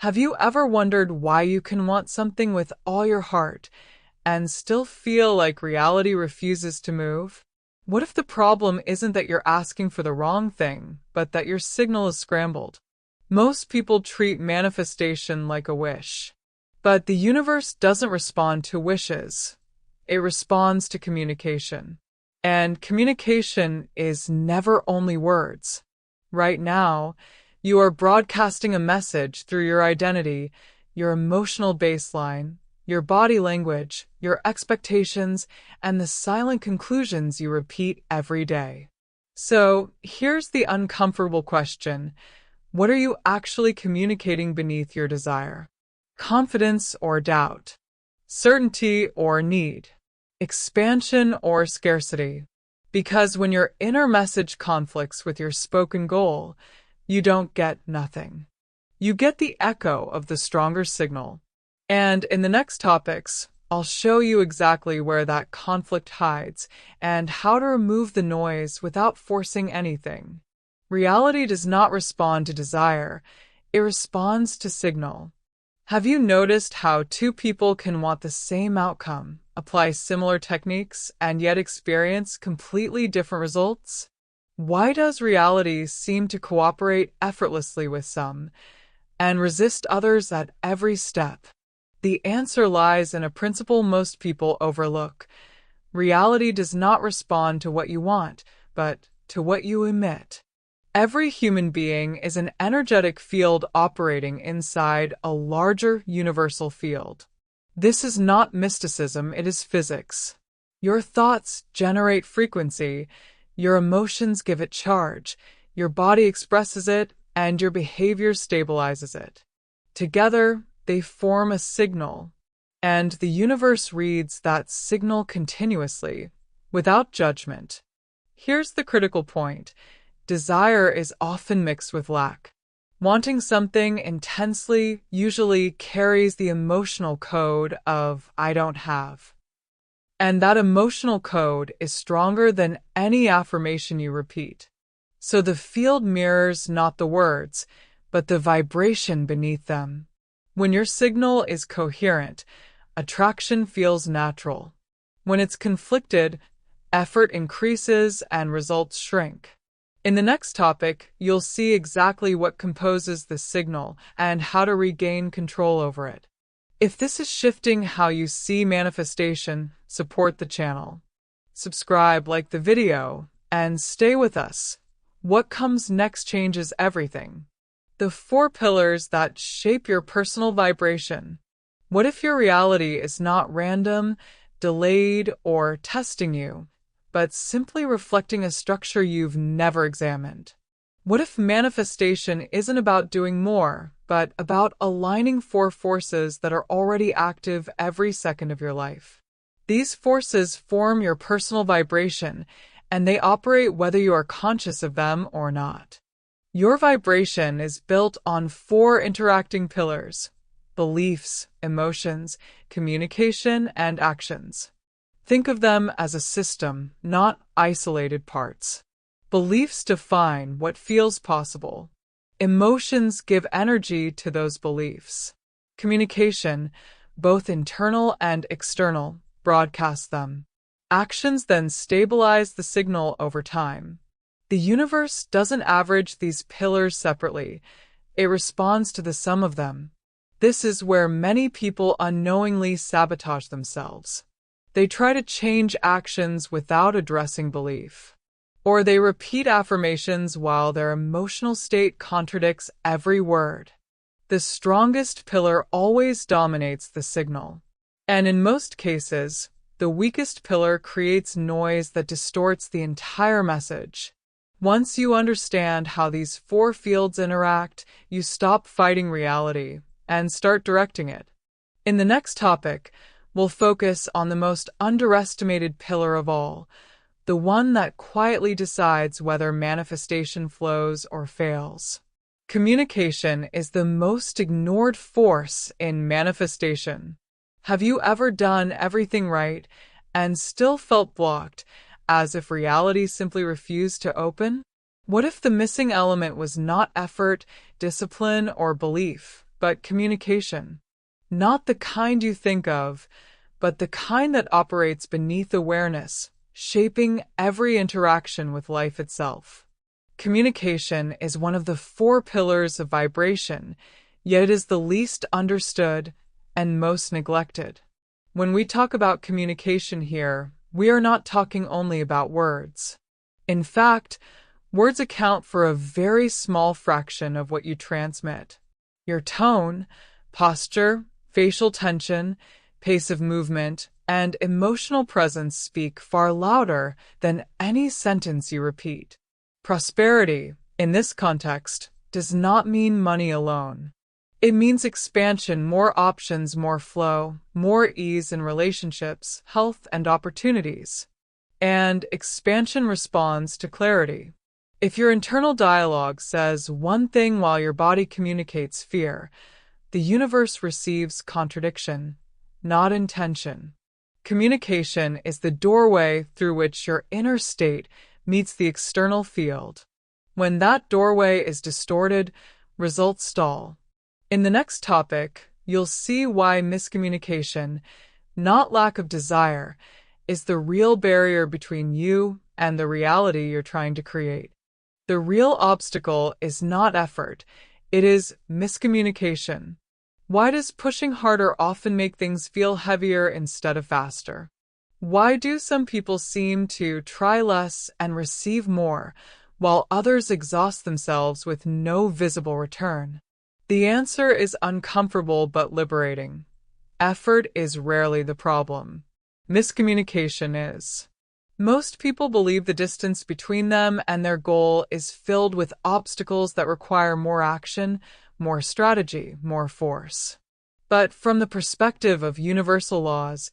Have you ever wondered why you can want something with all your heart and still feel like reality refuses to move? What if the problem isn't that you're asking for the wrong thing, but that your signal is scrambled? Most people treat manifestation like a wish. But the universe doesn't respond to wishes. It responds to communication. And communication is never only words. Right now, you are broadcasting a message through your identity, your emotional baseline, your body language, your expectations, and the silent conclusions you repeat every day. So, here's the uncomfortable question. What are you actually communicating beneath your desire? Confidence or doubt? Certainty or need? Expansion or scarcity? Because when your inner message conflicts with your spoken goal, you don't get nothing. You get the echo of the stronger signal. And in the next topics, I'll show you exactly where that conflict hides and how to remove the noise without forcing anything. Reality does not respond to desire, it responds to signal. Have you noticed how two people can want the same outcome, apply similar techniques, and yet experience completely different results? Why does reality seem to cooperate effortlessly with some and resist others at every step? The answer lies in a principle most people overlook. Reality does not respond to what you want, but to what you emit. Every human being is an energetic field operating inside a larger universal field. This is not mysticism, it is physics. Your thoughts generate frequency, your emotions give it charge, your body expresses it, and your behavior stabilizes it. Together, they form a signal, and the universe reads that signal continuously, without judgment. Here's the critical point. Desire is often mixed with lack. Wanting something intensely usually carries the emotional code of "I don't have." And that emotional code is stronger than any affirmation you repeat. So the field mirrors not the words, but the vibration beneath them. When your signal is coherent, attraction feels natural. When it's conflicted, effort increases and results shrink. In the next topic, you'll see exactly what composes the signal and how to regain control over it. If this is shifting how you see manifestation, support the channel. Subscribe, like the video, and stay with us. What comes next changes everything. The 4 pillars that shape your personal vibration. What if your reality is not random, delayed, or testing you, but simply reflecting a structure you've never examined? What if manifestation isn't about doing more, but about aligning 4 forces that are already active every second of your life? These forces form your personal vibration, and they operate whether you are conscious of them or not. Your vibration is built on 4 interacting pillars: beliefs, emotions, communication, and actions. Think of them as a system, not isolated parts. Beliefs define what feels possible. Emotions give energy to those beliefs. Communication, both internal and external, broadcasts them. Actions then stabilize the signal over time. The universe doesn't average these pillars separately. It responds to the sum of them. This is where many people unknowingly sabotage themselves. They try to change actions without addressing belief. Or they repeat affirmations while their emotional state contradicts every word. The strongest pillar always dominates the signal. And in most cases, the weakest pillar creates noise that distorts the entire message. Once you understand how these 4 fields interact, you stop fighting reality and start directing it. In the next topic, we'll focus on the most underestimated pillar of all, the one that quietly decides whether manifestation flows or fails. Communication is the most ignored force in manifestation. Have you ever done everything right and still felt blocked, as if reality simply refused to open? What if the missing element was not effort, discipline, or belief, but communication. Not the kind you think of, but the kind that operates beneath awareness, shaping every interaction with life itself. Communication is one of the four pillars of vibration, yet it is the least understood and most neglected. When we talk about communication here, we are not talking only about words. In fact, words account for a very small fraction of what you transmit. Your tone, posture, facial tension, pace of movement, and emotional presence speak far louder than any sentence you repeat. Prosperity, in this context, does not mean money alone. It means expansion, more options, more flow, more ease in relationships, health, and opportunities. And expansion responds to clarity. If your internal dialogue says one thing while your body communicates fear, the universe receives contradiction, not intention. Communication is the doorway through which your inner state meets the external field. When that doorway is distorted, results stall. In the next topic, you'll see why miscommunication, not lack of desire, is the real barrier between you and the reality you're trying to create. The real obstacle is not effort, it is miscommunication. Why does pushing harder often make things feel heavier instead of faster? Why do some people seem to try less and receive more, while others exhaust themselves with no visible return? The answer is uncomfortable but liberating. Effort is rarely the problem. Miscommunication is. Most people believe the distance between them and their goal is filled with obstacles that require more action, more strategy, more force. But from the perspective of universal laws,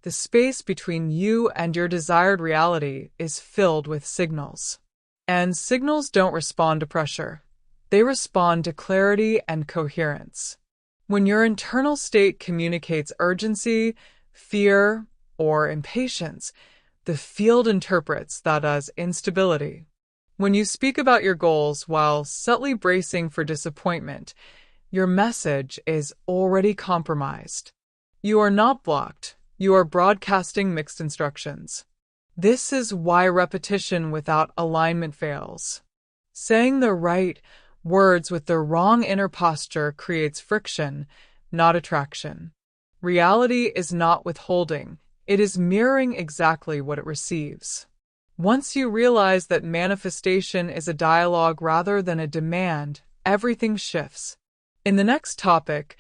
the space between you and your desired reality is filled with signals. And signals don't respond to pressure. They respond to clarity and coherence. When your internal state communicates urgency, fear, or impatience, the field interprets that as instability. When you speak about your goals while subtly bracing for disappointment, your message is already compromised. You are not blocked, you are broadcasting mixed instructions. This is why repetition without alignment fails. Saying the right words with the wrong inner posture creates friction, not attraction. Reality is not withholding, it is mirroring exactly what it receives. Once you realize that manifestation is a dialogue rather than a demand, everything shifts. In the next topic,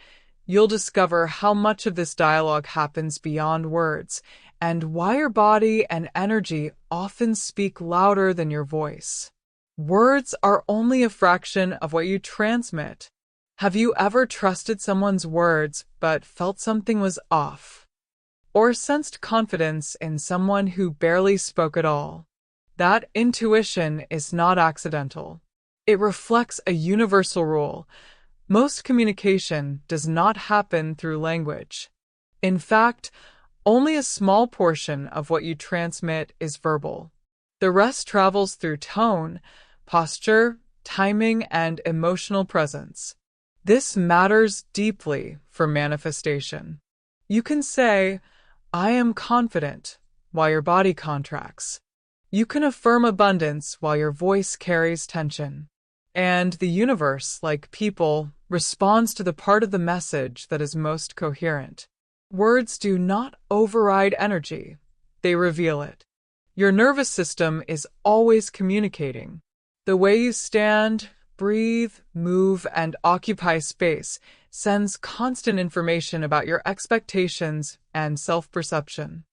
you'll discover how much of this dialogue happens beyond words, and why your body and energy often speak louder than your voice. Words are only a fraction of what you transmit. Have you ever trusted someone's words but felt something was off? Or sensed confidence in someone who barely spoke at all? That intuition is not accidental. It reflects a universal rule. Most communication does not happen through language. In fact, only a small portion of what you transmit is verbal. The rest travels through tone, posture, timing, and emotional presence. This matters deeply for manifestation. You can say, "I am confident," while your body contracts. You can affirm abundance while your voice carries tension. And the universe, like people, responds to the part of the message that is most coherent. Words do not override energy, they reveal it. Your nervous system is always communicating. The way you stand, breathe, move, and occupy space sends constant information about your expectations and self-perception.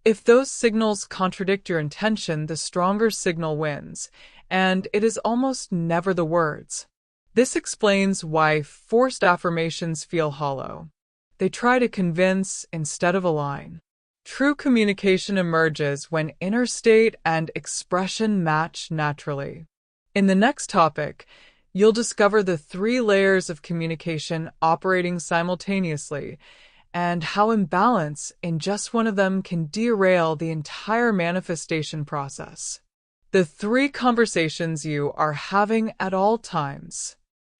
If those signals contradict your intention, the stronger signal wins, and it is almost never the words. This explains why forced affirmations feel hollow. They try to convince instead of align. True communication emerges when inner state and expression match naturally. In the next topic, you'll discover the 3 layers of communication operating simultaneously, and how imbalance in just one of them can derail the entire manifestation process. The 3 conversations you are having at all times.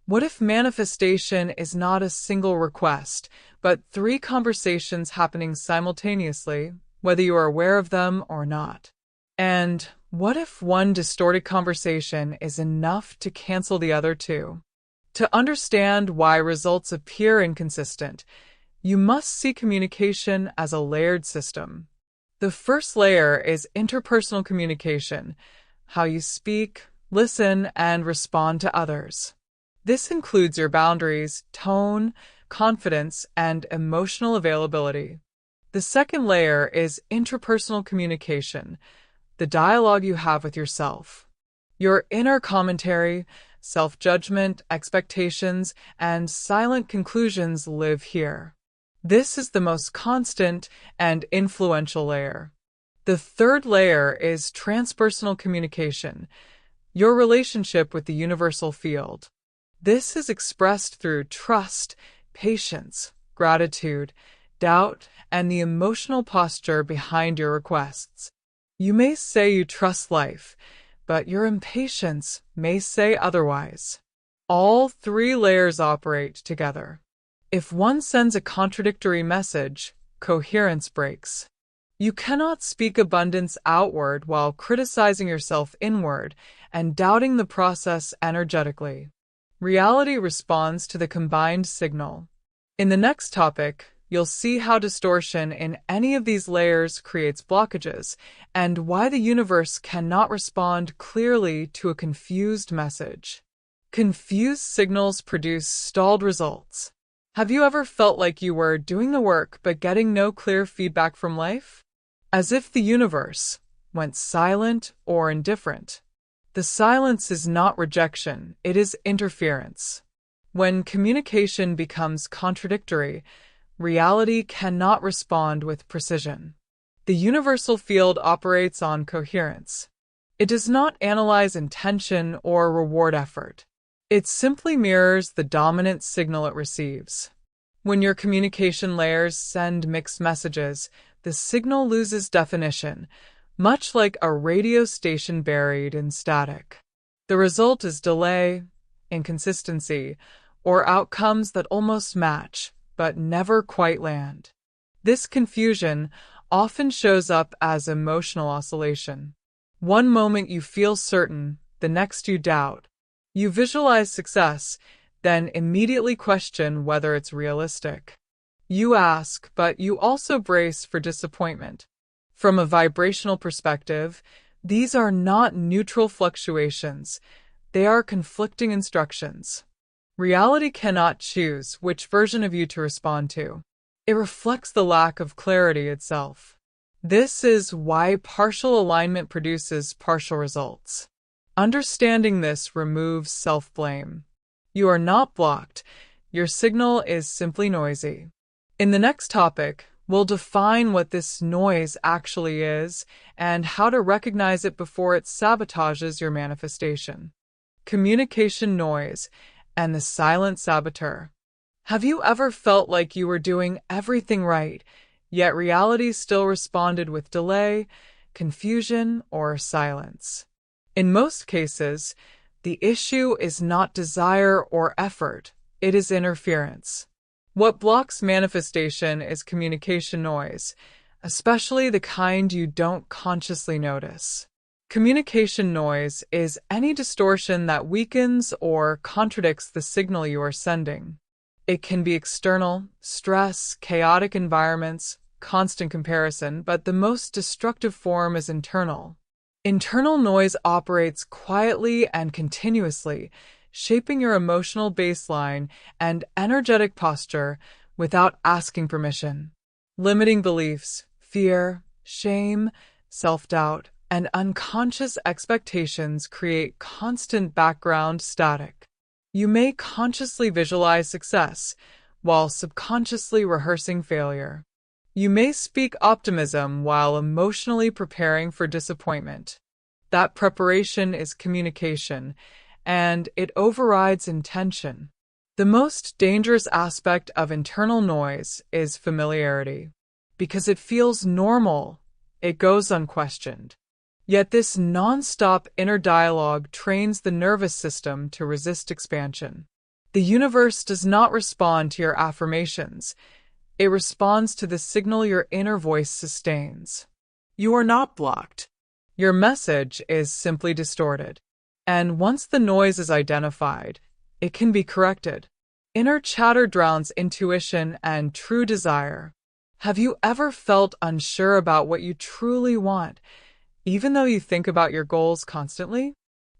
What if manifestation is not a single request, but three conversations happening simultaneously, whether you are aware of them or not? And what if one distorted conversation is enough to cancel the other two? To understand why results appear inconsistent, you must see communication as a layered system. The first layer is interpersonal communication, how you speak, listen, and respond to others. This includes your boundaries, tone, confidence, and emotional availability. The second layer is intrapersonal communication, the dialogue you have with yourself. Your inner commentary, self-judgment, expectations, and silent conclusions live here. This is the most constant and influential layer. The third layer is transpersonal communication, your relationship with the universal field. This is expressed through trust, patience, gratitude, doubt, and the emotional posture behind your requests. You may say you trust life, but your impatience may say otherwise. All three layers operate together. If one sends a contradictory message, coherence breaks. You cannot speak abundance outward while criticizing yourself inward and doubting the process energetically. Reality responds to the combined signal. In the next topic, you'll see how distortion in any of these layers creates blockages and why the universe cannot respond clearly to a confused message. Confused signals produce stalled results. Have you ever felt like you were doing the work but getting no clear feedback from life? As if the universe went silent or indifferent. The silence is not rejection, it is interference. When communication becomes contradictory, reality cannot respond with precision. The universal field operates on coherence. It does not analyze intention or reward effort. It simply mirrors the dominant signal it receives. When your communication layers send mixed messages, the signal loses definition, much like a radio station buried in static. The result is delay, inconsistency, or outcomes that almost match, but never quite land. This confusion often shows up as emotional oscillation. One moment you feel certain, the next you doubt. You visualize success, then immediately question whether it's realistic. You ask, but you also brace for disappointment. From a vibrational perspective, these are not neutral fluctuations. They are conflicting instructions. Reality cannot choose which version of you to respond to. It reflects the lack of clarity itself. This is why partial alignment produces partial results. Understanding this removes self-blame. You are not blocked. Your signal is simply noisy. In the next topic, we'll define what this noise actually is and how to recognize it before it sabotages your manifestation. Communication noise and the silent saboteur. Have you ever felt like you were doing everything right, yet reality still responded with delay, confusion, or silence? In most cases, the issue is not desire or effort, it is interference. What blocks manifestation is communication noise, especially the kind you don't consciously notice. Communication noise is any distortion that weakens or contradicts the signal you are sending. It can be external, stress, chaotic environments, constant comparison, but the most destructive form is internal. Internal noise operates quietly and continuously, shaping your emotional baseline and energetic posture without asking permission. Limiting beliefs, fear, shame, self-doubt, and unconscious expectations create constant background static. You may consciously visualize success while subconsciously rehearsing failure. You may speak optimism while emotionally preparing for disappointment. That preparation is communication, and it overrides intention. The most dangerous aspect of internal noise is familiarity. Because it feels normal, it goes unquestioned. Yet this non-stop inner dialogue trains the nervous system to resist expansion. The universe does not respond to your affirmations. It responds to the signal your inner voice sustains. You are not blocked. Your message is simply distorted. And once the noise is identified, it can be corrected. Inner chatter drowns intuition and true desire. Have you ever felt unsure about what you truly want, even though you think about your goals constantly?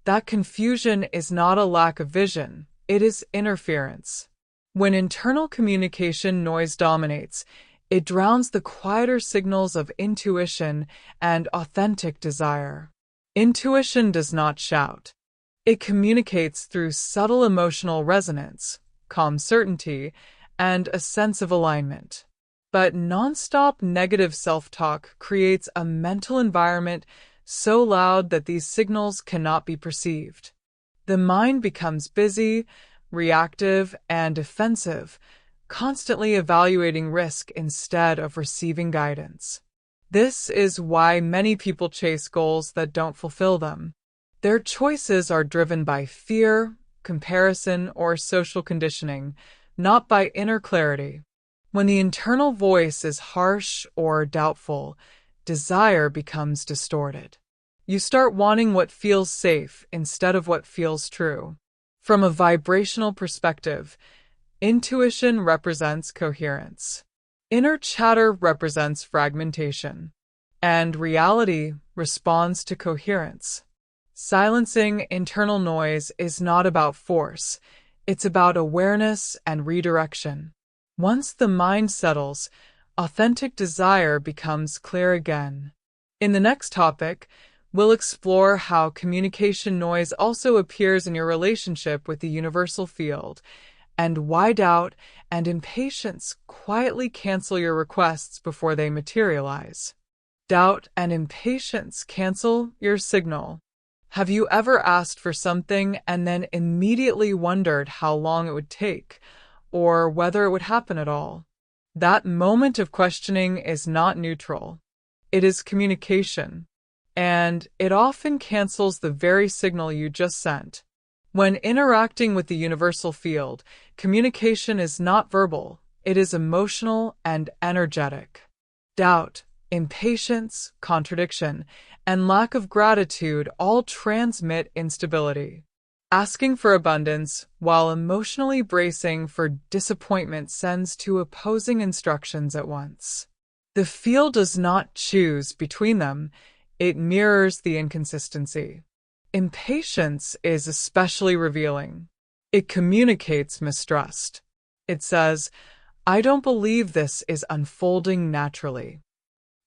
That confusion is not a lack of vision, it is interference. When internal communication noise dominates, it drowns the quieter signals of intuition and authentic desire. Intuition does not shout. It communicates through subtle emotional resonance, calm certainty, and a sense of alignment. But nonstop negative self-talk creates a mental environment so loud that these signals cannot be perceived. The mind becomes busy, reactive, and defensive, constantly evaluating risk instead of receiving guidance. This is why many people chase goals that don't fulfill them. Their choices are driven by fear, comparison, or social conditioning, not by inner clarity. When the internal voice is harsh or doubtful, desire becomes distorted. You start wanting what feels safe instead of what feels true. From a vibrational perspective, intuition represents coherence. Inner chatter represents fragmentation. And reality responds to coherence. Silencing internal noise is not about force, it's about awareness and redirection. Once the mind settles, authentic desire becomes clear again. In the next topic, we'll explore how communication noise also appears in your relationship with the universal field, and why doubt and impatience quietly cancel your requests before they materialize. Doubt and impatience cancel your signal. Have you ever asked for something and then immediately wondered how long it would take, or whether it would happen at all? That moment of questioning is not neutral. It is communication, and it often cancels the very signal you just sent. When interacting with the universal field, communication is not verbal, it is emotional and energetic. Doubt, impatience, contradiction, and lack of gratitude all transmit instability. Asking for abundance while emotionally bracing for disappointment sends two opposing instructions at once. The field does not choose between them, it mirrors the inconsistency. Impatience is especially revealing. It communicates mistrust. It says, "I don't believe this is unfolding naturally."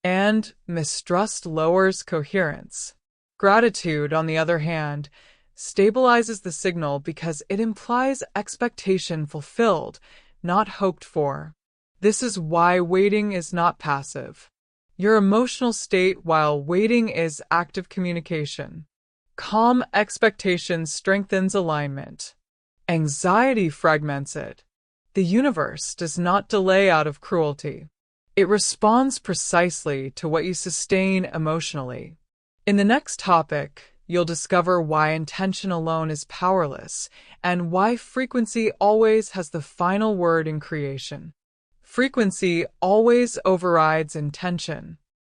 And mistrust lowers coherence. Gratitude, on the other hand, stabilizes the signal because it implies expectation fulfilled, not hoped for. This is why waiting is not passive. Your emotional state while waiting is active communication. Calm expectation strengthens alignment. Anxiety fragments it. The universe does not delay out of cruelty. It responds precisely to what you sustain emotionally. In the next topic, you'll discover why intention alone is powerless and why frequency always has the final word in creation. Frequency always overrides intention.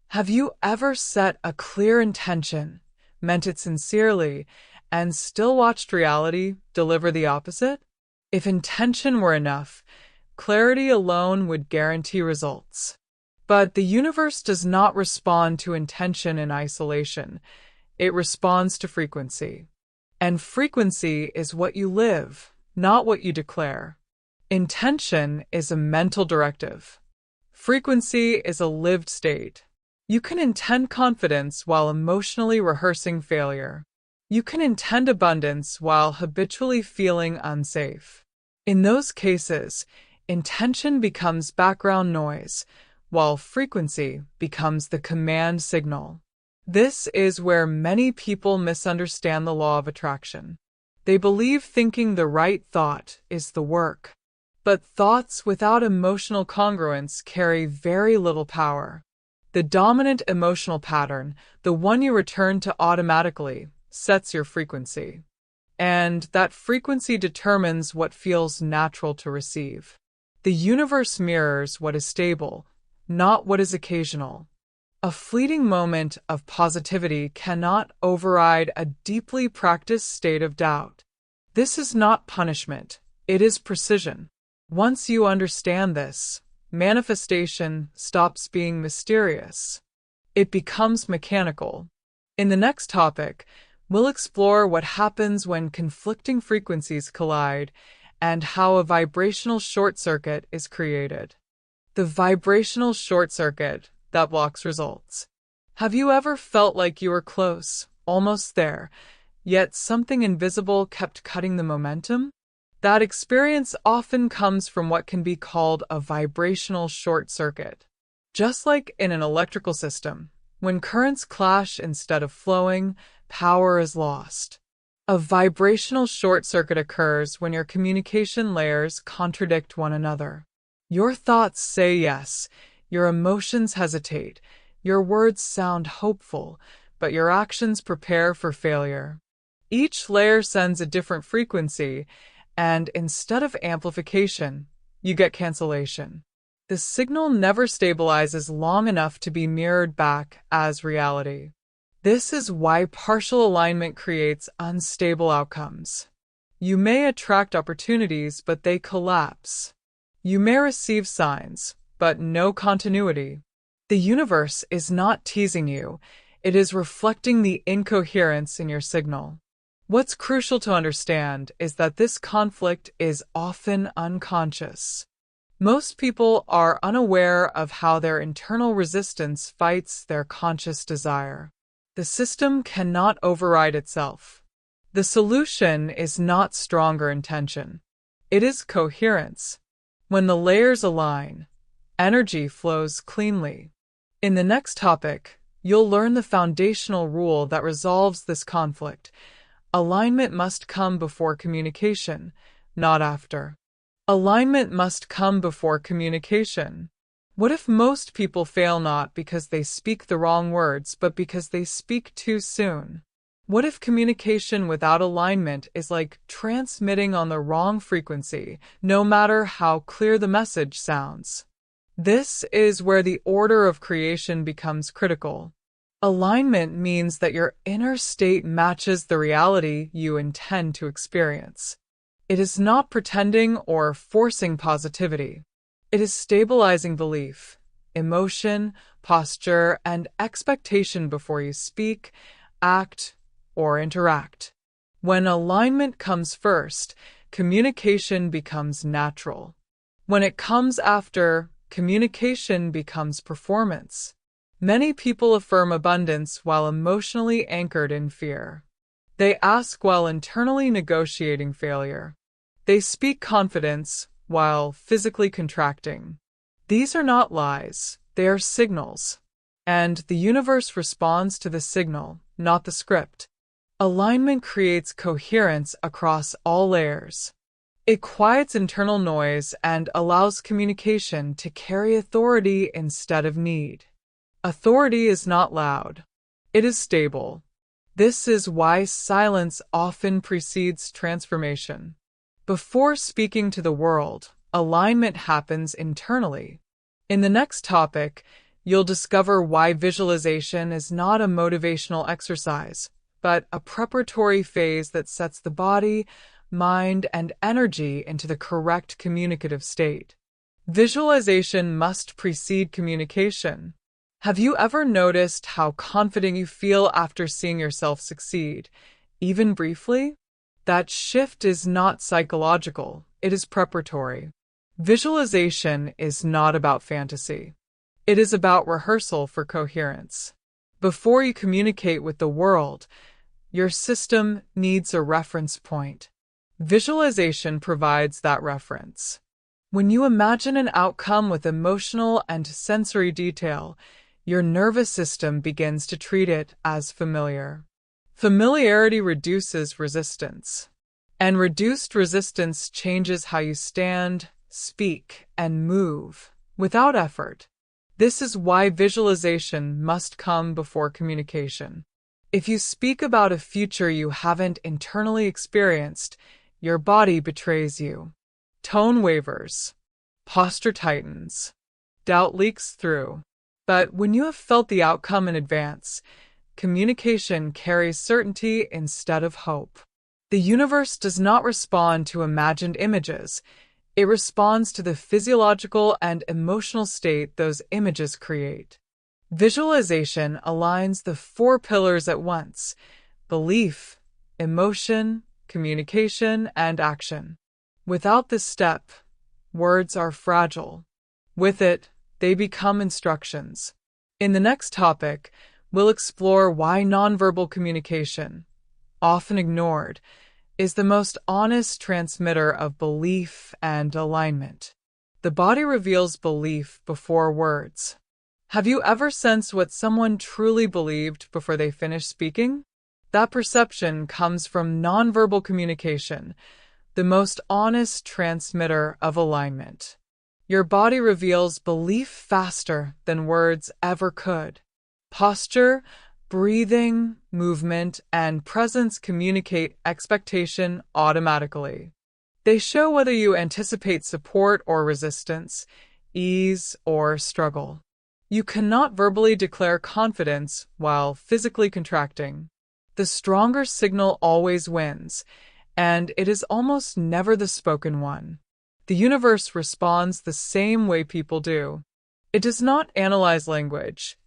Have you ever set a clear intention, meant it sincerely, and still watched reality deliver the opposite? If intention were enough, clarity alone would guarantee results. But the universe does not respond to intention in isolation. It responds to frequency. And frequency is what you live, not what you declare. Intention is a mental directive. Frequency is a lived state. You can intend confidence while emotionally rehearsing failure. You can intend abundance while habitually feeling unsafe. In those cases, intention becomes background noise, while frequency becomes the command signal. This is where many people misunderstand the law of attraction. They believe thinking the right thought is the work. But thoughts without emotional congruence carry very little power. The dominant emotional pattern, the one you return to automatically, sets your frequency. and that frequency determines what feels natural to receive. The universe mirrors what is stable, not what is occasional. A fleeting moment of positivity cannot override a deeply practiced state of doubt. This is not punishment, it is precision. Once you understand this, manifestation stops being mysterious. It becomes mechanical. In the next topic, we'll explore what happens when conflicting frequencies collide and how a vibrational short circuit is created. The vibrational short circuit that blocks results. Have you ever felt like you were close, almost there, yet something invisible kept cutting the momentum? That experience often comes from what can be called a vibrational short circuit. Just like in an electrical system, when currents clash instead of flowing, power is lost. A vibrational short circuit occurs when your communication layers contradict one another. Your thoughts say yes, your emotions hesitate, your words sound hopeful, but your actions prepare for failure. Each layer sends a different frequency, and instead of amplification, you get cancellation. The signal never stabilizes long enough to be mirrored back as reality. This is why partial alignment creates unstable outcomes. You may attract opportunities, but they collapse. You may receive signs, but no continuity. The universe is not teasing you, it is reflecting the incoherence in your signal. What's crucial to understand is that this conflict is often unconscious. Most people are unaware of how their internal resistance fights their conscious desire. The system cannot override itself. The solution is not stronger intention. It is coherence. When the layers align, energy flows cleanly. In the next topic, you'll learn the foundational rule that resolves this conflict. Alignment must come before communication, not after. Alignment must come before communication. What if most people fail not because they speak the wrong words, but because they speak too soon? What if communication without alignment is like transmitting on the wrong frequency, no matter how clear the message sounds? This is where the order of creation becomes critical. Alignment means that your inner state matches the reality you intend to experience. It is not pretending or forcing positivity. It is stabilizing belief, emotion, posture, and expectation before you speak, act, or interact. When alignment comes first, communication becomes natural. When it comes after, communication becomes performance. Many people affirm abundance while emotionally anchored in fear. They ask while internally negotiating failure. They speak confidence while physically contracting. These are not lies, they are signals. And the universe responds to the signal, not the script. Alignment creates coherence across all layers. It quiets internal noise and allows communication to carry authority instead of need. Authority is not loud. It is stable. This is why silence often precedes transformation. Before speaking to the world, alignment happens internally. In the next topic, you'll discover why visualization is not a motivational exercise, but a preparatory phase that sets the body, mind, and energy into the correct communicative state. Visualization must precede communication. Have you ever noticed how confident you feel after seeing yourself succeed, even briefly? That shift is not psychological, it is preparatory. Visualization is not about fantasy. It is about rehearsal for coherence. Before you communicate with the world, your system needs a reference point. Visualization provides that reference. When you imagine an outcome with emotional and sensory detail, your nervous system begins to treat it as familiar. Familiarity reduces resistance, and reduced resistance changes how you stand, speak, and move without effort. This is why visualization must come before communication. If you speak about a future you haven't internally experienced, your body betrays you. Tone wavers. Posture tightens. Doubt leaks through. But when you have felt the outcome in advance, communication carries certainty instead of hope. The universe does not respond to imagined images. It responds to the physiological and emotional state those images create. Visualization aligns the four pillars at once: belief, emotion, communication, and action. Without this step, words are fragile. With it, they become instructions. In the next topic, we'll explore why nonverbal communication, often ignored, is the most honest transmitter of belief and alignment. The body reveals belief before words. Have you ever sensed what someone truly believed before they finished speaking? That perception comes from nonverbal communication, the most honest transmitter of alignment. Your body reveals belief faster than words ever could. Posture, breathing, movement, and presence communicate expectation automatically. They show whether you anticipate support or resistance, ease or struggle. You cannot verbally declare confidence while physically contracting. The stronger signal always wins, and it is almost never the spoken one. The universe responds the same way people do. It does not analyze language.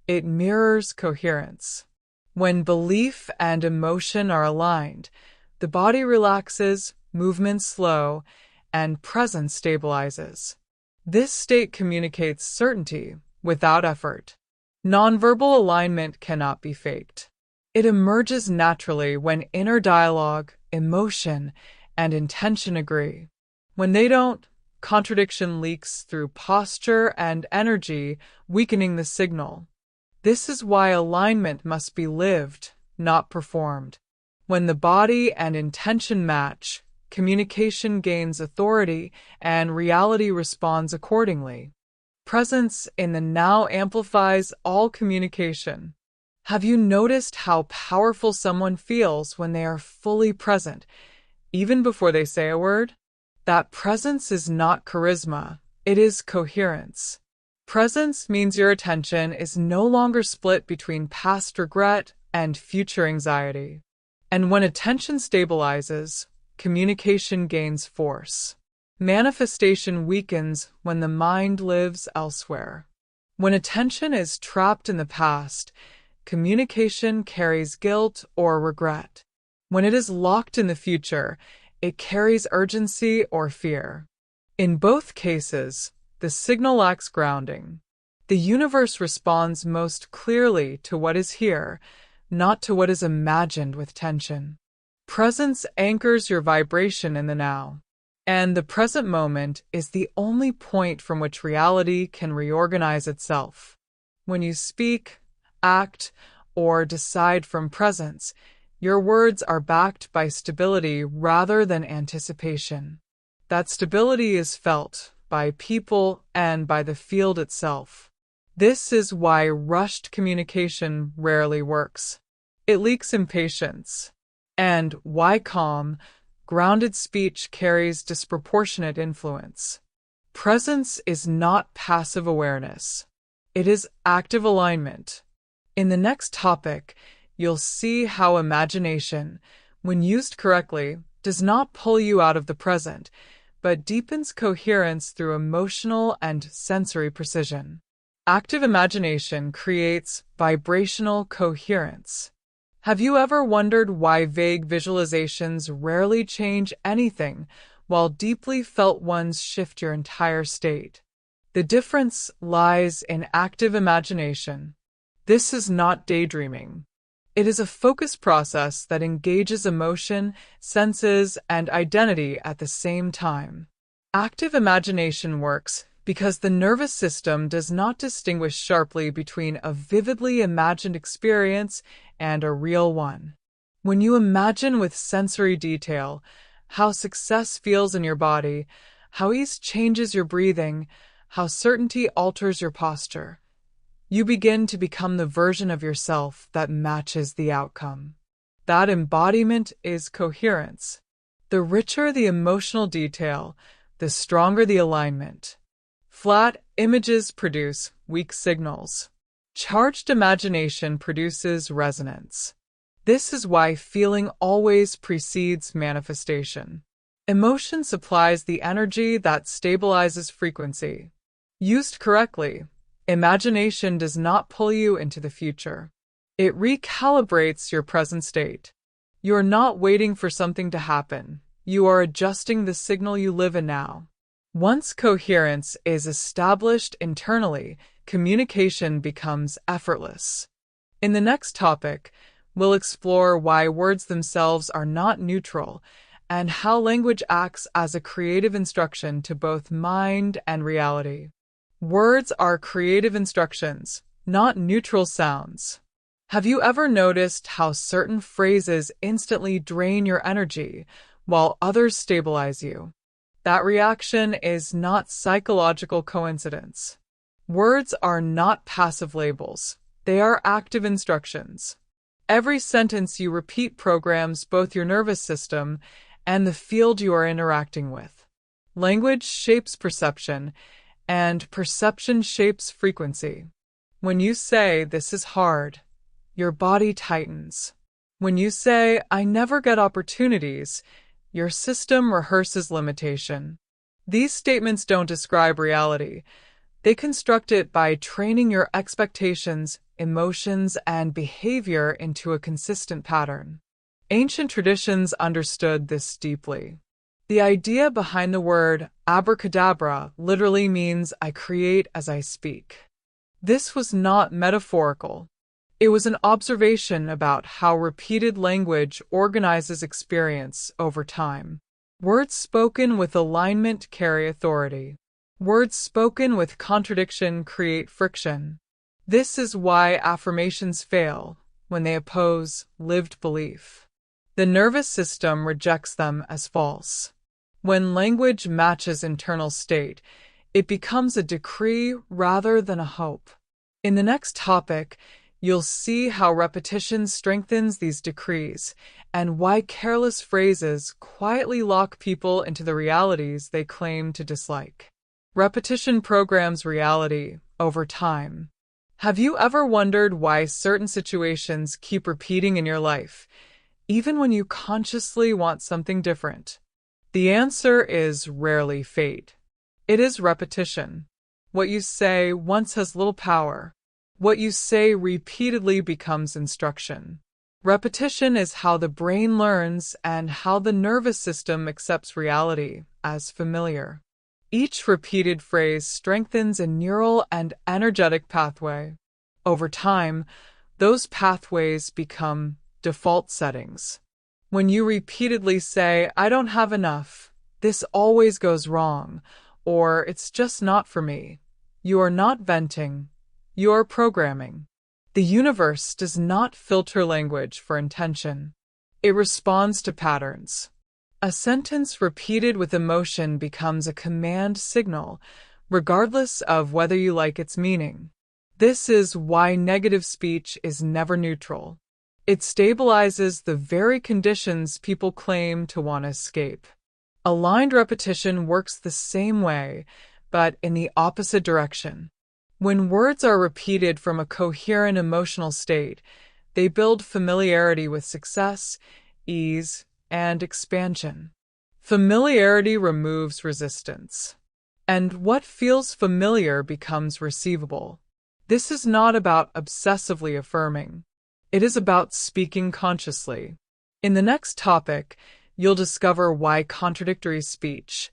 It mirrors coherence. When belief and emotion are aligned, the body relaxes, movement slow, and presence stabilizes. This state communicates certainty without effort. Nonverbal alignment cannot be faked. It emerges naturally when inner dialogue, emotion, and intention agree. When they don't, contradiction leaks through posture and energy, weakening the signal. This is why alignment must be lived, not performed. When the body and intention match, communication gains authority and reality responds accordingly. Presence in the now amplifies all communication. Have you noticed how powerful someone feels when they are fully present, even before they say a word? That presence is not charisma, it is coherence. Presence means your attention is no longer split between past regret and future anxiety. And when attention stabilizes, communication gains force. Manifestation weakens when the mind lives elsewhere. When attention is trapped in the past, communication carries guilt or regret. When it is locked in the future, it carries urgency or fear. In both cases, the signal lacks grounding. The universe responds most clearly to what is here, not to what is imagined with tension. Presence anchors your vibration in the now, and the present moment is the only point from which reality can reorganize itself. When you speak, act, or decide from presence, your words are backed by stability rather than anticipation. That stability is felt by people and by the field itself. This is why rushed communication rarely works. It leaks impatience. And why calm, grounded speech carries disproportionate influence. Presence is not passive awareness. It is active alignment. In the next topic, you'll see how imagination, when used correctly, does not pull you out of the present, but deepens coherence through emotional and sensory precision. Active imagination creates vibrational coherence. Have you ever wondered why vague visualizations rarely change anything, while deeply felt ones shift your entire state? The difference lies in active imagination. This is not daydreaming. It is a focused process that engages emotion, senses, and identity at the same time. Active imagination works because the nervous system does not distinguish sharply between a vividly imagined experience and a real one. When you imagine with sensory detail how success feels in your body, how ease changes your breathing, how certainty alters your posture, You begin to become the version of yourself that matches the outcome. That embodiment is coherence. The richer the emotional detail, the stronger the alignment. Flat images produce weak signals. Charged imagination produces resonance. This is why feeling always precedes manifestation. Emotion supplies the energy that stabilizes frequency. Used correctly, imagination does not pull you into the future. It recalibrates your present state. You are not waiting for something to happen. You are adjusting the signal you live in now. Once coherence is established internally, communication becomes effortless. In the next topic, we'll explore why words themselves are not neutral and how language acts as a creative instruction to both mind and reality. Words are creative instructions, not neutral sounds. Have you ever noticed how certain phrases instantly drain your energy while others stabilize you? That reaction is not psychological coincidence. Words are not passive labels. They are active instructions. Every sentence you repeat programs both your nervous system and the field you are interacting with. Language shapes perception, and perception shapes frequency. When you say, "This is hard," your body tightens. When you say, "I never get opportunities," your system rehearses limitation. These statements don't describe reality. They construct it by training your expectations, emotions, and behavior into a consistent pattern. Ancient traditions understood this deeply. The idea behind the word abracadabra literally means "I create as I speak." This was not metaphorical. It was an observation about how repeated language organizes experience over time. Words spoken with alignment carry authority. Words spoken with contradiction create friction. This is why affirmations fail when they oppose lived belief. The nervous system rejects them as false. When language matches internal state, it becomes a decree rather than a hope. In the next topic, you'll see how repetition strengthens these decrees and why careless phrases quietly lock people into the realities they claim to dislike. Repetition programs reality over time. Have you ever wondered why certain situations keep repeating in your life, even when you consciously want something different? The answer is rarely fate. It is repetition. What you say once has little power. What you say repeatedly becomes instruction. Repetition is how the brain learns and how the nervous system accepts reality as familiar. Each repeated phrase strengthens a neural and energetic pathway. Over time, those pathways become default settings. When you repeatedly say, "I don't have enough," "This always goes wrong," or "It's just not for me," you are not venting, you are programming. The universe does not filter language for intention. It responds to patterns. A sentence repeated with emotion becomes a command signal, regardless of whether you like its meaning. This is why negative speech is never neutral. It stabilizes the very conditions people claim to want to escape. Aligned repetition works the same way, but in the opposite direction. When words are repeated from a coherent emotional state, they build familiarity with success, ease, and expansion. Familiarity removes resistance. And what feels familiar becomes receivable. This is not about obsessively affirming. It is about speaking consciously. In the next topic, you'll discover why contradictory speech,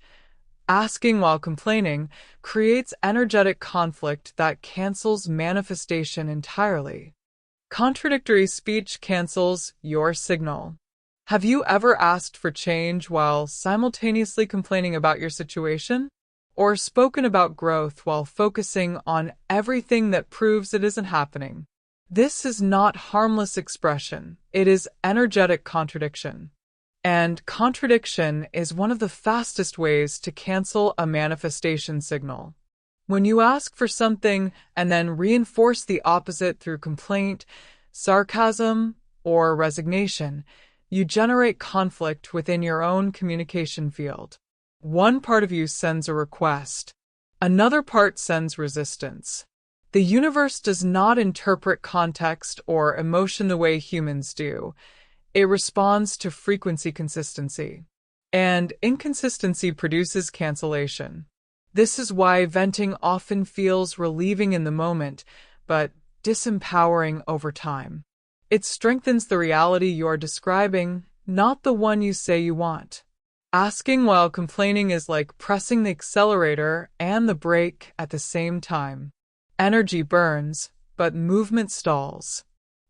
asking while complaining, creates energetic conflict that cancels manifestation entirely. Contradictory speech cancels your signal. Have you ever asked for change while simultaneously complaining about your situation? Or spoken about growth while focusing on everything that proves it isn't happening? This is not harmless expression, it is energetic contradiction. And contradiction is one of the fastest ways to cancel a manifestation signal. When you ask for something and then reinforce the opposite through complaint, sarcasm, or resignation, you generate conflict within your own communication field. One part of you sends a request. Another part sends resistance. The universe does not interpret context or emotion the way humans do. It responds to frequency consistency. And inconsistency produces cancellation. This is why venting often feels relieving in the moment, but disempowering over time. It strengthens the reality you're describing, not the one you say you want. Asking while complaining is like pressing the accelerator and the brake at the same time. Energy burns, but movement stalls.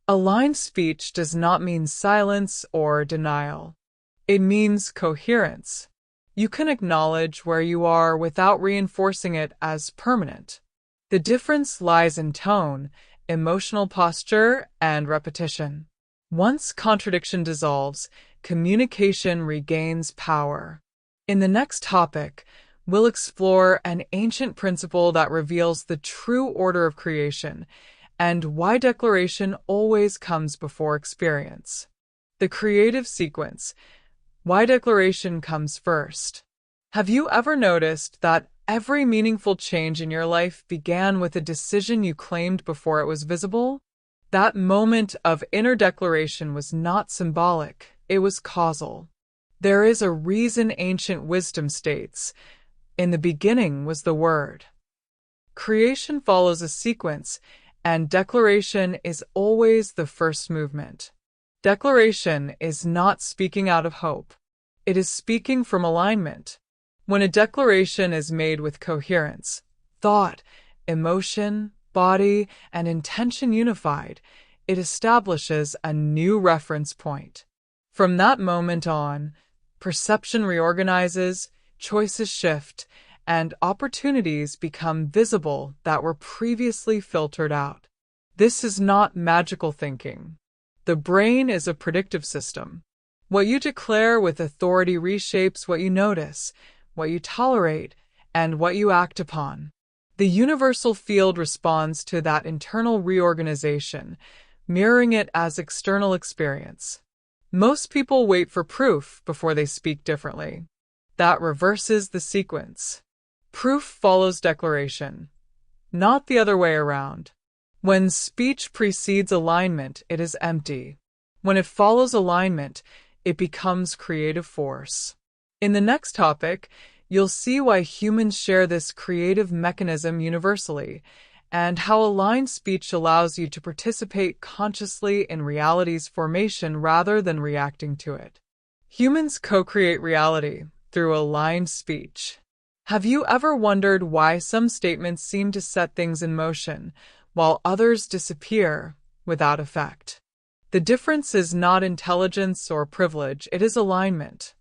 Aligned speech does not mean silence or denial. It means coherence. You can acknowledge where you are without reinforcing it as permanent. The difference lies in tone, emotional posture, and repetition. Once contradiction dissolves, communication regains power. In the next topic, we'll explore an ancient principle that reveals the true order of creation and why declaration always comes before experience. The creative sequence. Why declaration comes first. Have you ever noticed that every meaningful change in your life began with a decision you claimed before it was visible? That moment of inner declaration was not symbolic, it was causal. There is a reason ancient wisdom states, "In the beginning was the Word." Creation follows a sequence, and declaration is always the first movement. Declaration is not speaking out of hope. It is speaking from alignment. When a declaration is made with coherence, thought, emotion, body, and intention unified, it establishes a new reference point. From that moment on, perception reorganizes, choices shift, and opportunities become visible that were previously filtered out. This is not magical thinking. The brain is a predictive system. What you declare with authority reshapes what you notice, what you tolerate, and what you act upon. The universal field responds to that internal reorganization, mirroring it as external experience. Most people wait for proof before they speak differently. That reverses the sequence. Proof follows declaration, not the other way around. When speech precedes alignment, it is empty. When it follows alignment, it becomes creative force. In the next topic, you'll see why humans share this creative mechanism universally, and how aligned speech allows you to participate consciously in reality's formation rather than reacting to it. Humans co-create reality through aligned speech. Have you ever wondered why some statements seem to set things in motion, while others disappear without effect? The difference is not intelligence or privilege, it is alignment.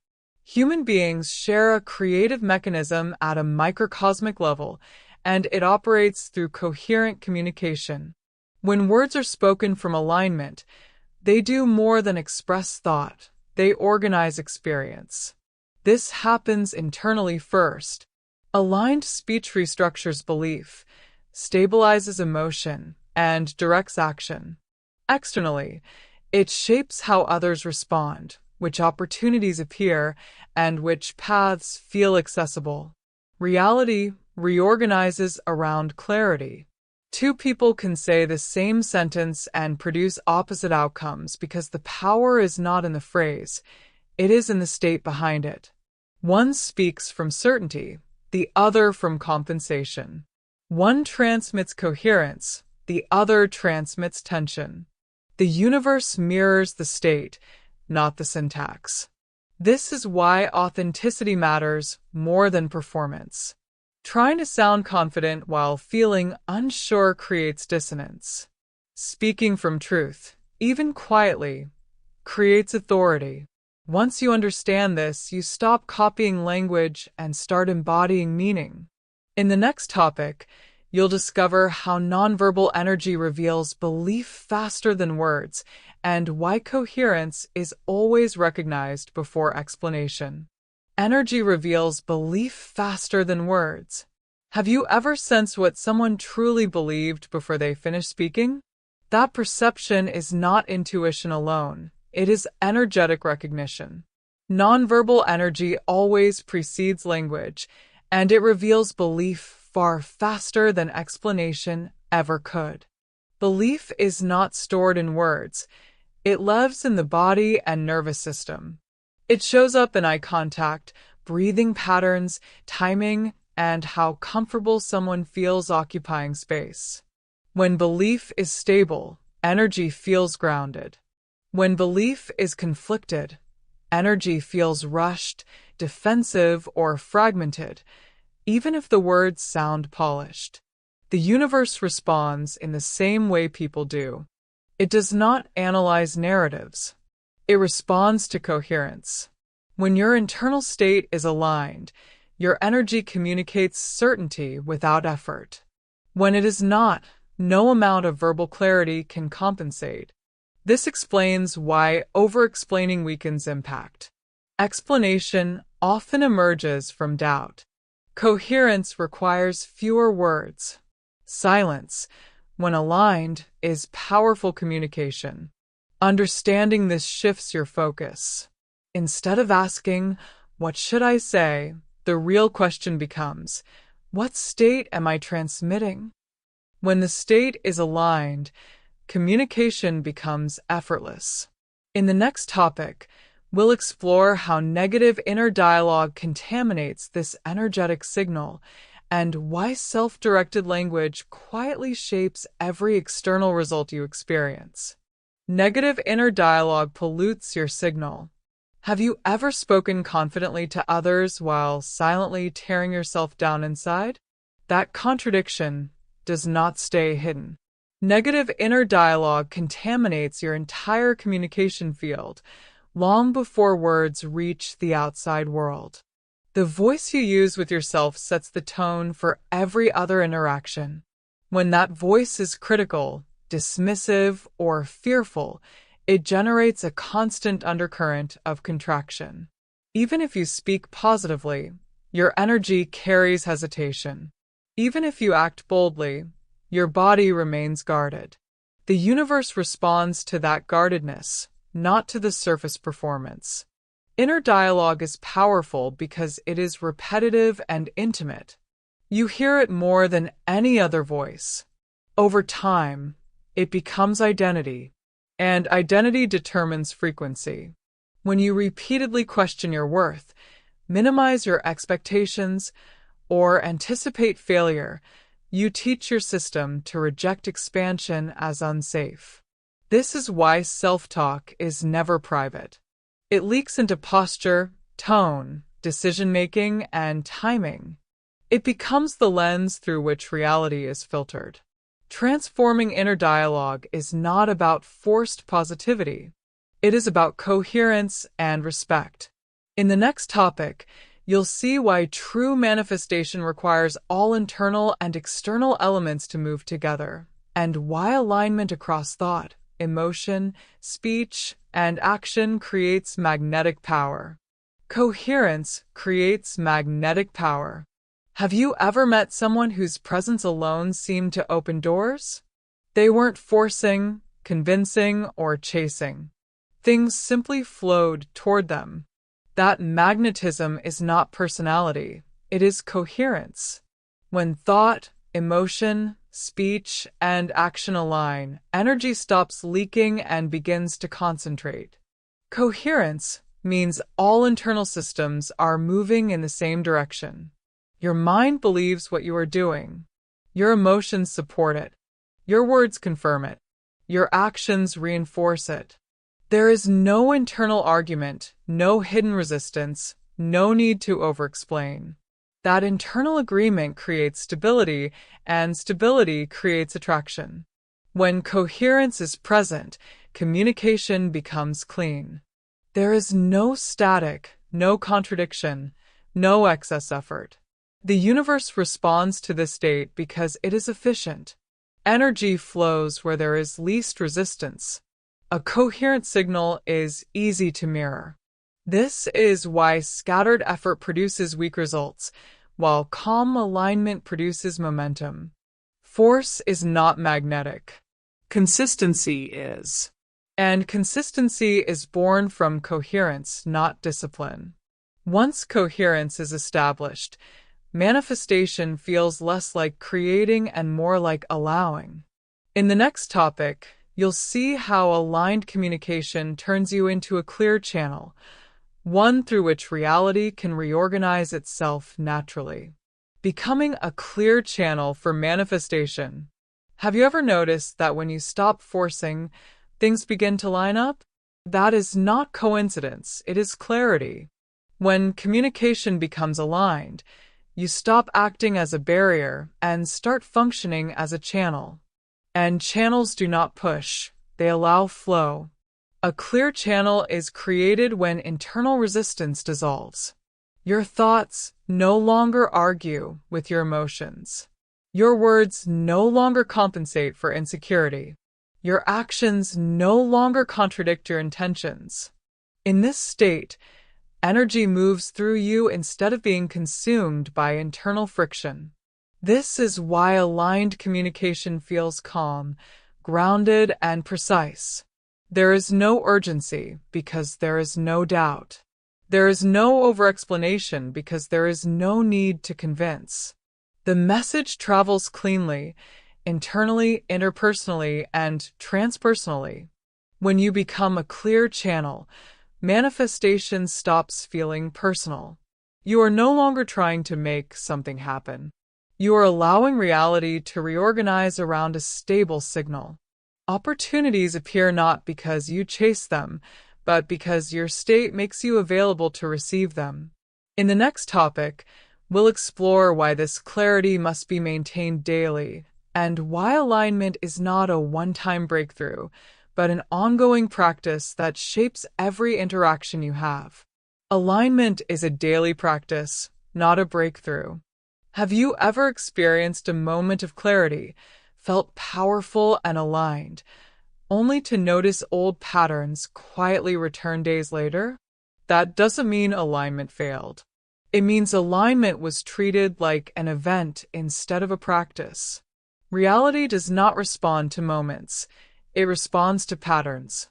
Human beings share a creative mechanism at a microcosmic level, and it operates through coherent communication. When words are spoken from alignment, they do more than express thought, they organize experience. This happens internally first. Aligned speech restructures belief, stabilizes emotion, and directs action. Externally, it shapes how others respond, which opportunities appear, and which paths feel accessible. Reality reorganizes around clarity. Two people can say the same sentence and produce opposite outcomes because the power is not in the phrase, it is in the state behind it. One speaks from certainty, the other from compensation. One transmits coherence, the other transmits tension. The universe mirrors the state, not the syntax. This is why authenticity matters more than performance. Trying to sound confident while feeling unsure creates dissonance. Speaking from truth, even quietly, creates authority. Once you understand this, you stop copying language and start embodying meaning. In the next topic, you'll discover how nonverbal energy reveals belief faster than words, and why coherence is always recognized before explanation. Energy reveals belief faster than words. Have you ever sensed what someone truly believed before they finished speaking? That perception is not intuition alone. It is energetic recognition. Nonverbal energy always precedes language, and it reveals belief far faster than explanation ever could. Belief is not stored in words. It lives in the body and nervous system. It shows up in eye contact, breathing patterns, timing, and how comfortable someone feels occupying space. When belief is stable, energy feels grounded. When belief is conflicted, energy feels rushed, defensive, or fragmented, even if the words sound polished. The universe responds in the same way people do. It does not analyze narratives. It responds to coherence. When your internal state is aligned, your energy communicates certainty without effort. When it is not, no amount of verbal clarity can compensate. This explains why over-explaining weakens impact. Explanation often emerges from doubt. Coherence requires fewer words. Silence, when aligned, is powerful communication. Understanding this shifts your focus. Instead of asking, "What should I say?" the real question becomes, "What state am I transmitting?" When the state is aligned, communication becomes effortless. In the next topic, we'll explore how negative inner dialogue contaminates this energetic signal and why self-directed language quietly shapes every external result you experience. Negative inner dialogue pollutes your signal. Have you ever spoken confidently to others while silently tearing yourself down inside? That contradiction does not stay hidden. Negative inner dialogue contaminates your entire communication field long before words reach the outside world. The voice you use with yourself sets the tone for every other interaction. When that voice is critical, dismissive, or fearful, it generates a constant undercurrent of contraction. Even if you speak positively, your energy carries hesitation. Even if you act boldly, your body remains guarded. The universe responds to that guardedness, not to the surface performance. Inner dialogue is powerful because it is repetitive and intimate. You hear it more than any other voice. Over time, it becomes identity, and identity determines frequency. When you repeatedly question your worth, minimize your expectations, or anticipate failure, you teach your system to reject expansion as unsafe. This is why self-talk is never private. It leaks into posture, tone, decision-making, and timing. It becomes the lens through which reality is filtered. Transforming inner dialogue is not about forced positivity. It is about coherence and respect. In the next topic, you'll see why true manifestation requires all internal and external elements to move together, and why alignment across thought, emotion, speech, and action creates magnetic power. Coherence creates magnetic power. Have you ever met someone whose presence alone seemed to open doors? They weren't forcing, convincing, or chasing. Things simply flowed toward them. That magnetism is not personality, it is coherence. When thought, emotion, speech, and action align, energy stops leaking and begins to concentrate. Coherence means all internal systems are moving in the same direction. Your mind believes what you are doing. Your emotions support it. Your words confirm it. Your actions reinforce it. There is no internal argument, no hidden resistance, no need to over-explain. That internal agreement creates stability, and stability creates attraction. When coherence is present, communication becomes clean. There is no static, no contradiction, no excess effort. The universe responds to this state because it is efficient. Energy flows where there is least resistance. A coherent signal is easy to mirror. This is why scattered effort produces weak results, while calm alignment produces momentum. Force is not magnetic. Consistency is. And consistency is born from coherence, not discipline. Once coherence is established, manifestation feels less like creating and more like allowing. In the next topic, you'll see how aligned communication turns you into a clear channel, one through which reality can reorganize itself naturally. Becoming a clear channel for manifestation. Have you ever noticed that when you stop forcing, things begin to line up? That is not coincidence, it is clarity. When communication becomes aligned, you stop acting as a barrier and start functioning as a channel. And channels do not push, they allow flow. A clear channel is created when internal resistance dissolves. Your thoughts no longer argue with your emotions. Your words no longer compensate for insecurity. Your actions no longer contradict your intentions. In this state, energy moves through you instead of being consumed by internal friction. This is why aligned communication feels calm, grounded, and precise. There is no urgency because there is no doubt. There is no over-explanation because there is no need to convince. The message travels cleanly, internally, interpersonally, and transpersonally. When you become a clear channel, manifestation stops feeling personal. You are no longer trying to make something happen. You are allowing reality to reorganize around a stable signal. Opportunities appear not because you chase them, but because your state makes you available to receive them. In the next topic, we'll explore why this clarity must be maintained daily, and why alignment is not a one-time breakthrough, but an ongoing practice that shapes every interaction you have. Alignment is a daily practice, not a breakthrough. Have you ever experienced a moment of clarity, felt powerful and aligned, only to notice old patterns quietly return days later? That doesn't mean alignment failed. It means alignment was treated like an event instead of a practice. Reality does not respond to moments. It responds to patterns.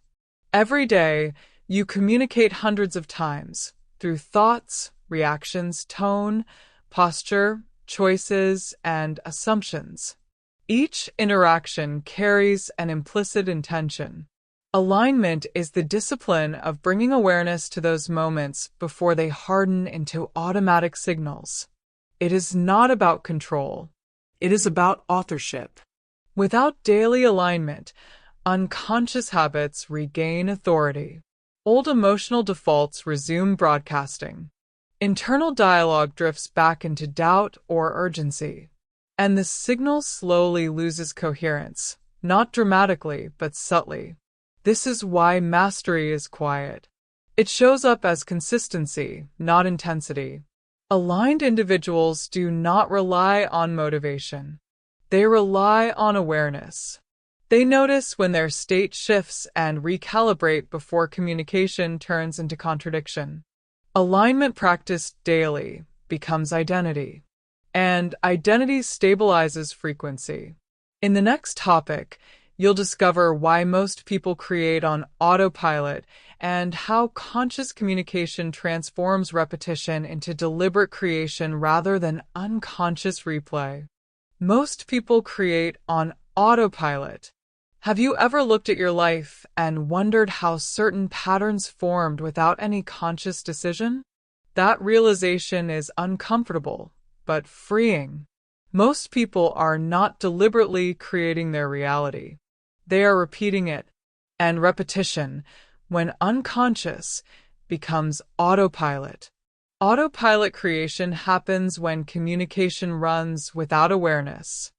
Every day, you communicate hundreds of times through thoughts, reactions, tone, posture, choices, and assumptions. Each interaction carries an implicit intention. Alignment is the discipline of bringing awareness to those moments before they harden into automatic signals. It is not about control. It is about authorship. Without daily alignment, unconscious habits regain authority. Old emotional defaults resume broadcasting. Internal dialogue drifts back into doubt or urgency. And the signal slowly loses coherence, not dramatically, but subtly. This is why mastery is quiet. It shows up as consistency, not intensity. Aligned individuals do not rely on motivation. They rely on awareness. They notice when their state shifts and recalibrate before communication turns into contradiction. Alignment practiced daily becomes identity, and identity stabilizes frequency. In the next topic, you'll discover why most people create on autopilot and how conscious communication transforms repetition into deliberate creation rather than unconscious replay. Most people create on autopilot. Have you ever looked at your life and wondered how certain patterns formed without any conscious decision? That realization is uncomfortable, but freeing. Most people are not deliberately creating their reality. They are repeating it, and repetition, when unconscious, becomes autopilot. Autopilot creation happens when communication runs without awareness.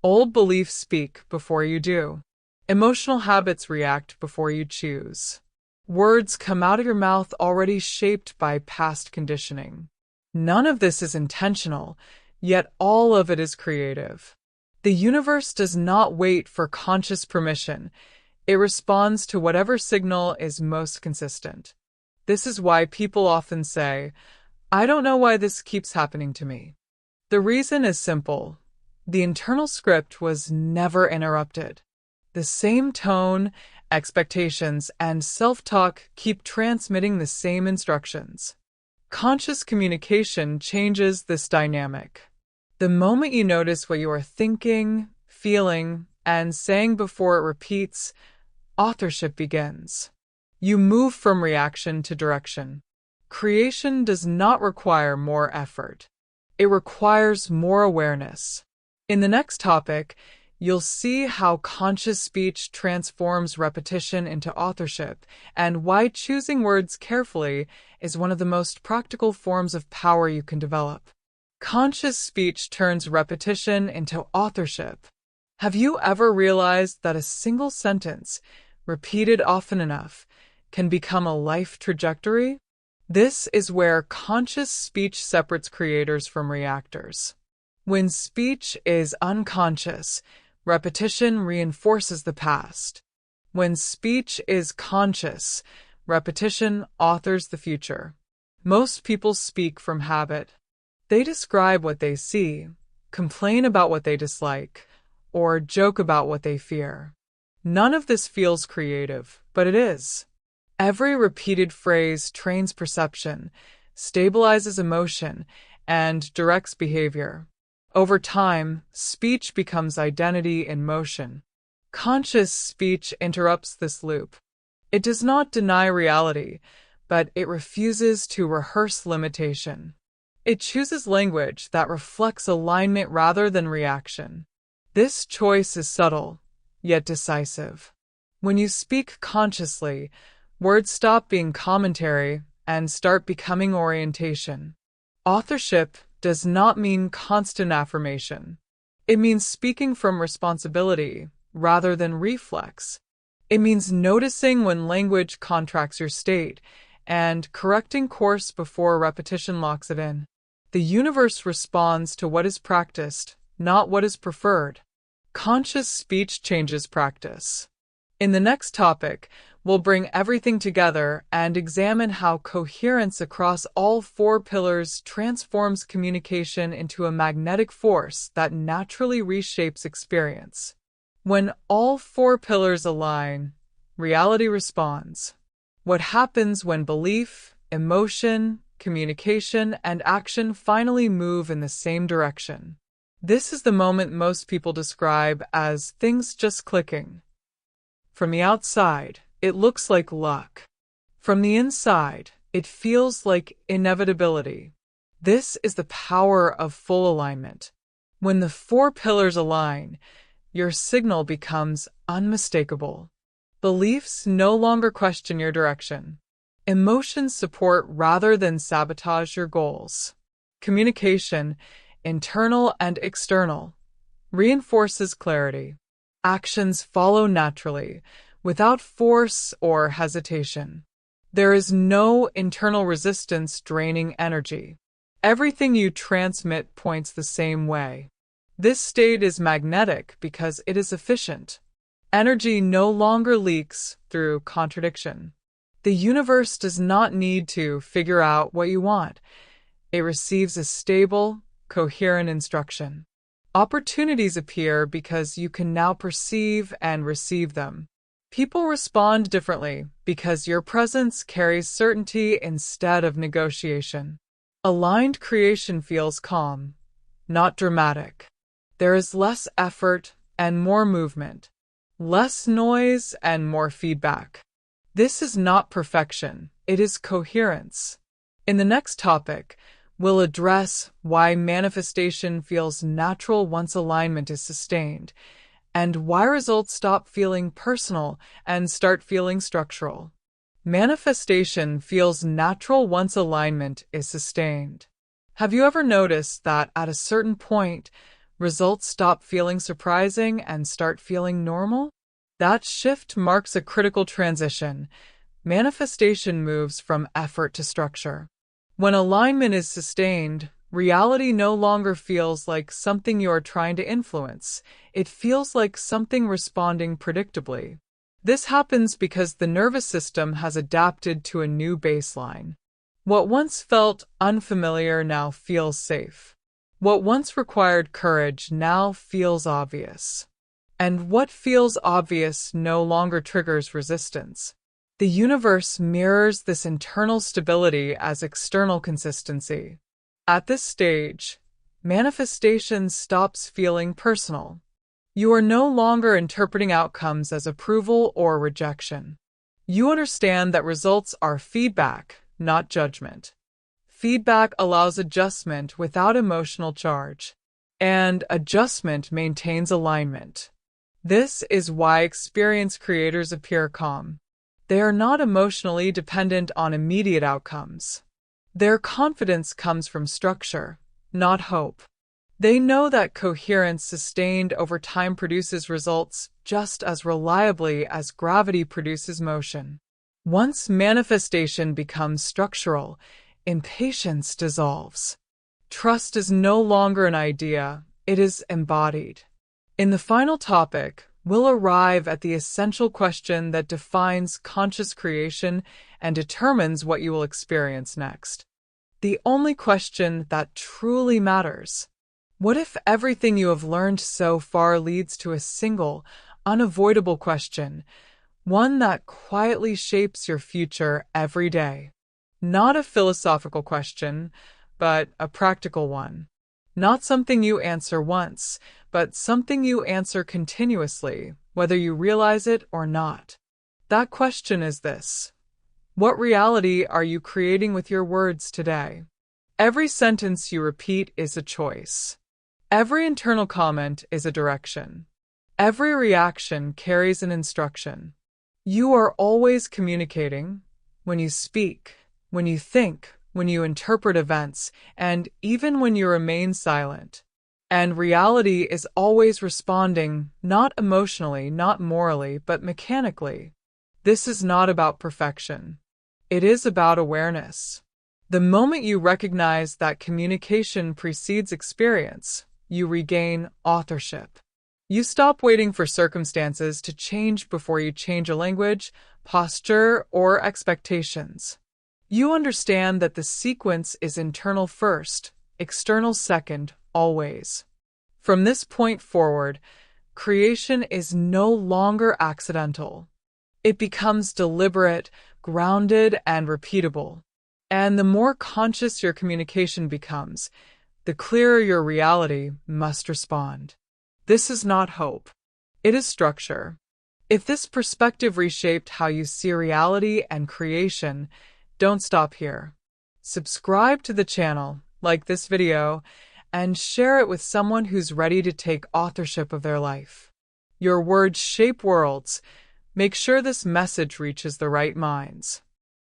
Old beliefs speak before you do. Emotional habits react before you choose. Words come out of your mouth already shaped by past conditioning. None of this is intentional, yet all of it is creative. The universe does not wait for conscious permission. It responds to whatever signal is most consistent. This is why people often say, "I don't know why this keeps happening to me." The reason is simple. The internal script was never interrupted. The same tone, expectations, and self-talk keep transmitting the same instructions. Conscious communication changes this dynamic. The moment you notice what you are thinking, feeling, and saying before it repeats, authorship begins. You move from reaction to direction. Creation does not require more effort. It requires more awareness. In the next topic, you'll see how conscious speech transforms repetition into authorship and why choosing words carefully is one of the most practical forms of power you can develop. Conscious speech turns repetition into authorship. Have you ever realized that a single sentence, repeated often enough, can become a life trajectory? This is where conscious speech separates creators from reactors. When speech is unconscious, repetition reinforces the past. When speech is conscious, repetition authors the future. Most people speak from habit. They describe what they see, complain about what they dislike, or joke about what they fear. None of this feels creative, but it is. Every repeated phrase trains perception, stabilizes emotion, and directs behavior. Over time, speech becomes identity in motion. Conscious speech interrupts this loop. It does not deny reality, but it refuses to rehearse limitation. It chooses language that reflects alignment rather than reaction. This choice is subtle, yet decisive. When you speak consciously, words stop being commentary and start becoming orientation. Authorship does not mean constant affirmation. It means speaking from responsibility rather than reflex. It means noticing when language contracts your state and correcting course before repetition locks it in. The universe responds to what is practiced, not what is preferred. Conscious speech changes practice. In the next topic, we'll bring everything together and examine how coherence across all four pillars transforms communication into a magnetic force that naturally reshapes experience. When all four pillars align, reality responds. What happens when belief, emotion, communication, and action finally move in the same direction? This is the moment most people describe as things just clicking. From the outside, it looks like luck. From the inside, it feels like inevitability. This is the power of full alignment. When the four pillars align, your signal becomes unmistakable. Beliefs no longer question your direction. Emotions support rather than sabotage your goals. Communication, internal and external, reinforces clarity. Actions follow naturally, without force or hesitation. There is no internal resistance draining energy. Everything you transmit points the same way. This state is magnetic because it is efficient. Energy no longer leaks through contradiction. The universe does not need to figure out what you want. It receives a stable, coherent instruction. Opportunities appear because you can now perceive and receive them. People respond differently because your presence carries certainty instead of negotiation. Aligned creation feels calm, not dramatic. There is less effort and more movement, less noise and more feedback. This is not perfection, it is coherence. In the next topic, we'll address why manifestation feels natural once alignment is sustained, and why results stop feeling personal and start feeling structural. Manifestation feels natural once alignment is sustained. Have you ever noticed that at a certain point, results stop feeling surprising and start feeling normal? That shift marks a critical transition. Manifestation moves from effort to structure. When alignment is sustained, reality no longer feels like something you are trying to influence. It feels like something responding predictably. This happens because the nervous system has adapted to a new baseline. What once felt unfamiliar now feels safe. What once required courage now feels obvious. And what feels obvious no longer triggers resistance. The universe mirrors this internal stability as external consistency. At this stage, manifestation stops feeling personal. You are no longer interpreting outcomes as approval or rejection. You understand that results are feedback, not judgment. Feedback allows adjustment without emotional charge, and adjustment maintains alignment. This is why experienced creators appear calm. They are not emotionally dependent on immediate outcomes. Their confidence comes from structure, not hope. They know that coherence sustained over time produces results just as reliably as gravity produces motion. Once manifestation becomes structural, impatience dissolves. Trust is no longer an idea, it is embodied. In the final topic, we'll arrive at the essential question that defines conscious creation and determines what you will experience next. The only question that truly matters. What if everything you have learned so far leads to a single, unavoidable question, one that quietly shapes your future every day? Not a philosophical question, but a practical one. Not something you answer once, but something you answer continuously, whether you realize it or not. That question is this: what reality are you creating with your words today? Every sentence you repeat is a choice. Every internal comment is a direction. Every reaction carries an instruction. You are always communicating when you speak, when you think, when you interpret events, and even when you remain silent. And reality is always responding, not emotionally, not morally, but mechanically. This is not about perfection. It is about awareness. The moment you recognize that communication precedes experience, you regain authorship. You stop waiting for circumstances to change before you change a language, posture, or expectations. You understand that the sequence is internal first, external second, always. From this point forward, creation is no longer accidental. It becomes deliberate, grounded, and repeatable. And the more conscious your communication becomes, the clearer your reality must respond. This is not hope. It is structure. If this perspective reshaped how you see reality and creation, don't stop here. Subscribe to the channel, like this video, and share it with someone who's ready to take authorship of their life. Your words shape worlds. Make sure this message reaches the right minds.